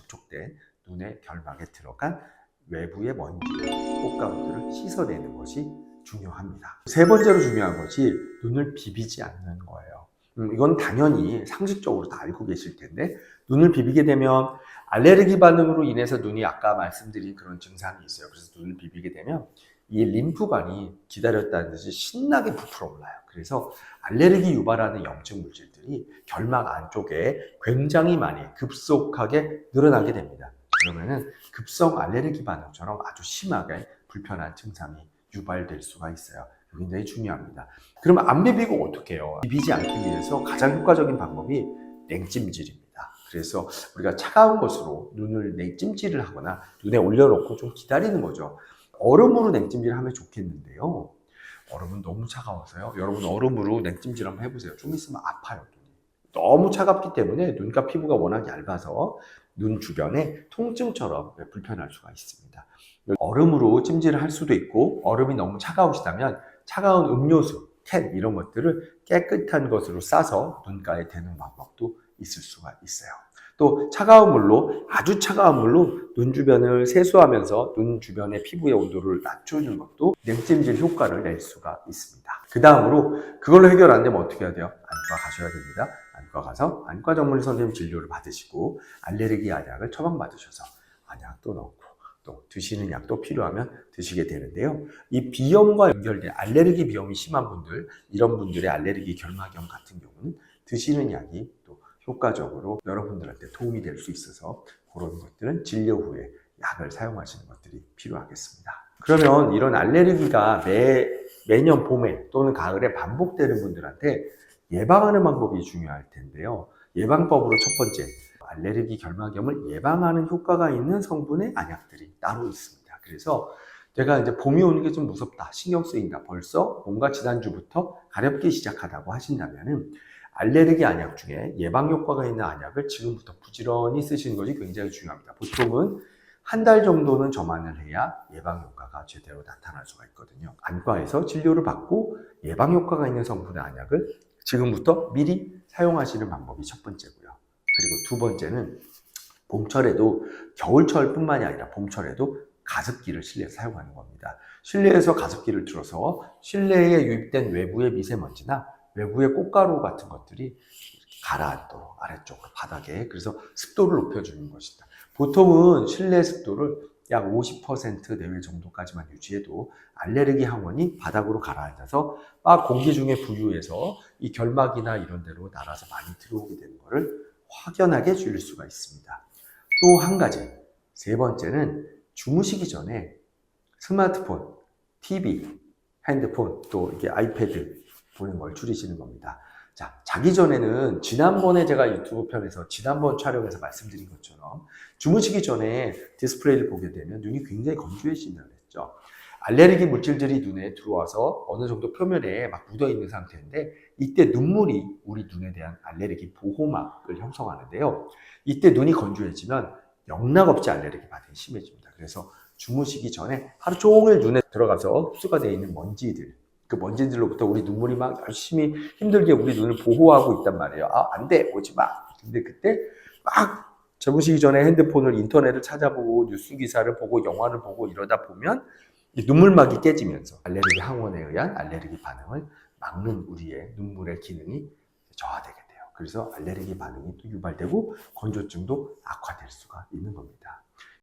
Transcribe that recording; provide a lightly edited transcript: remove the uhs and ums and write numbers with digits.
접촉된 눈의 결막에 들어간 외부의 먼지, 꽃가루들을 씻어내는 것이 중요합니다. 세 번째로 중요한 것이 눈을 비비지 않는 거예요. 이건 당연히 상식적으로 다 알고 계실 텐데, 눈을 비비게 되면 알레르기 반응으로 인해서 눈이 아까 말씀드린 그런 증상이 있어요. 그래서 눈을 비비게 되면 이 림프관이 기다렸다는 듯이 신나게 부풀어 올라요. 그래서 알레르기 유발하는 염증 물질들이 결막 안쪽에 굉장히 많이 급속하게 늘어나게 됩니다. 그러면은 급성 알레르기 반응처럼 아주 심하게 불편한 증상이 유발될 수가 있어요. 굉장히 중요합니다. 그러면 안 비비고 어떻게 해요? 비비지 않기 위해서 가장 효과적인 방법이 냉찜질입니다. 그래서 우리가 차가운 것으로 눈을 냉찜질을 하거나 눈에 올려놓고 좀 기다리는 거죠. 얼음으로 냉찜질을 하면 좋겠는데요. 얼음은 너무 차가워서요. 여러분 얼음으로 냉찜질 한번 해보세요. 좀 있으면 아파요. 눈이. 너무 차갑기 때문에 눈과 피부가 워낙 얇아서 눈 주변에 통증처럼 불편할 수가 있습니다. 얼음으로 찜질을 할 수도 있고, 얼음이 너무 차가우시다면 차가운 음료수, 캔 이런 것들을 깨끗한 것으로 싸서 눈가에 대는 방법도 있을 수가 있어요. 또 차가운 물로, 아주 차가운 물로 눈 주변을 세수하면서 눈 주변의 피부의 온도를 낮추는 것도 냉찜질 효과를 낼 수가 있습니다. 그 다음으로 그걸로 해결 안 되면 어떻게 해야 돼요? 안과 가셔야 됩니다. 안과 가서 안과 전문 선생님 진료를 받으시고 알레르기 약을 처방받으셔서 안약도 넣고 또 드시는 약도 필요하면 드시게 되는데요. 이 비염과 연결된 알레르기 비염이 심한 분들, 이런 분들의 알레르기 결막염 같은 경우는 드시는 약이 또 효과적으로 여러분들한테 도움이 될 수 있어서 그런 것들은 진료 후에 약을 사용하시는 것들이 필요하겠습니다. 그러면 이런 알레르기가 매년 봄에 또는 가을에 반복되는 분들한테 예방하는 방법이 중요할 텐데요. 예방법으로 첫 번째, 알레르기 결막염을 예방하는 효과가 있는 성분의 안약들이 따로 있습니다. 그래서 제가 이제 봄이 오는 게 좀 무섭다, 신경 쓰인다, 벌써 뭔가 지난주부터 가렵기 시작하다고 하신다면은 알레르기 안약 중에 예방 효과가 있는 안약을 지금부터 부지런히 쓰시는 것이 굉장히 중요합니다. 보통은 한 달 정도는 저만을 해야 예방 효과가 제대로 나타날 수가 있거든요. 안과에서 진료를 받고 예방 효과가 있는 성분의 안약을 지금부터 미리 사용하시는 방법이 첫 번째고요. 그리고 두 번째는 봄철에도, 겨울철뿐만이 아니라 봄철에도 가습기를 실내에서 사용하는 겁니다. 실내에서 가습기를 틀어서 실내에 유입된 외부의 미세먼지나 외부의 꽃가루 같은 것들이 가라앉도록 아래쪽으로 바닥에, 그래서 습도를 높여주는 것이다. 보통은 실내 습도를 약 50% 내외 정도까지만 유지해도 알레르기 항원이 바닥으로 가라앉아서 막 공기 중에 부유해서 이 결막이나 이런 데로 날아서 많이 들어오게 되는 것을 확연하게 줄일 수가 있습니다. 또 한 가지, 세 번째는 주무시기 전에 스마트폰, TV, 핸드폰, 또 이게 아이패드 보는 걸 줄이시는 겁니다. 자, 자기 전에는 지난번에 제가 유튜브 편에서 지난번 촬영에서 말씀드린 것처럼 주무시기 전에 디스플레이를 보게 되면 눈이 굉장히 건조해진다고 했죠. 알레르기 물질들이 눈에 들어와서 어느 정도 표면에 막 묻어 있는 상태인데, 이때 눈물이 우리 눈에 대한 알레르기 보호막을 형성하는데요. 이때 눈이 건조해지면 영락없이 알레르기 반응이 심해집니다. 그래서 주무시기 전에 하루 종일 눈에 들어가서 흡수가 되어 있는 먼지들, 그 먼지들로부터 우리 눈물이 막 열심히 힘들게 우리 눈을 보호하고 있단 말이에요. 아, 안 돼, 오지 마. 근데 그때 막 주무시기 전에 핸드폰을, 인터넷을 찾아보고 뉴스 기사를 보고 영화를 보고 이러다 보면 눈물막이 깨지면서 알레르기 항원에 의한 알레르기 반응을 막는 우리의 눈물의 기능이 저하되게 돼요. 그래서 알레르기 반응이 또 유발되고 건조증도 악화될 수가 있는 겁니다.